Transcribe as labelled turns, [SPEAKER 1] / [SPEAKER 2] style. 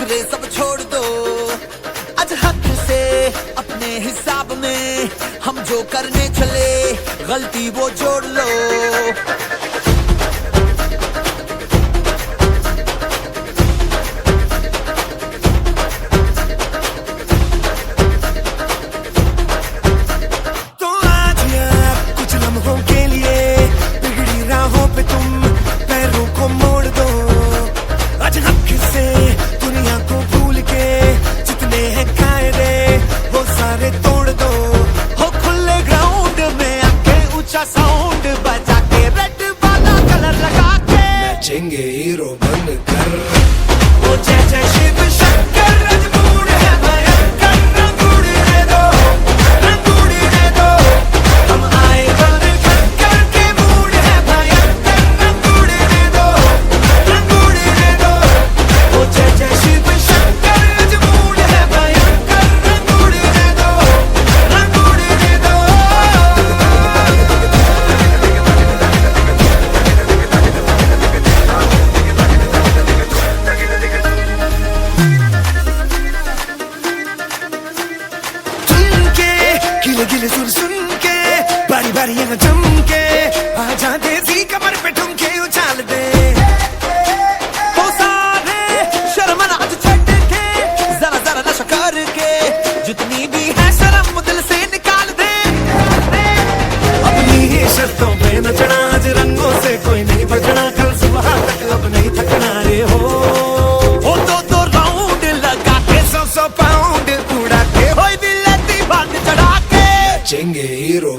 [SPEAKER 1] नखरे सब छोड़ दो, आज हक से अपने हिसाब में हम जो करने चले गलती वो जोड़ लो। तो आज या कुछ लम्हों के लिए बिगड़ी राहों पे तुम पैरों को मोड़ दो, आज हक से दुनिया को भूल के जितने हैं कायदे वो सारे तोड़ दो। हो खुले ग्राउंड में आके ऊंचा साउंड बजा के रेड वाला कलर लगा के
[SPEAKER 2] नाचेंगे हीरो बनकर।
[SPEAKER 1] ओ जय जय शिव शंकर रजमूड़ है भयंकर, रंग उड़ने दो, रंग उड़ने दो, हम आए बन शंकर के मूड है भयंकर, रंग उड़ने दो, रंग उड़ने दो। ओ जय जय शिव शंकर रजमूड़ है भयंकर, रंग उड़ने दो, रंग उड़ने दो। सुन के गिले गिले सुन सुन के बारी बारी यहाँ जम के आजा देसी कमर पे ठुमके उछाल दे। ओ सारे शर्म आज छट के जरा जरा नशा करके जितनी भी है शर्म दिल से निकाल दे।
[SPEAKER 2] अपनी ही शर्तों पे नचना, आज रंगों से कोई नहीं बचना, कल सुबह तक अब नहीं थकना रे हो।
[SPEAKER 1] ओ दो राउंड लगा के 100 पाउंड उड़ा के होई बिल्ली बांध चढ़ा के
[SPEAKER 2] नाचेंगे हीरो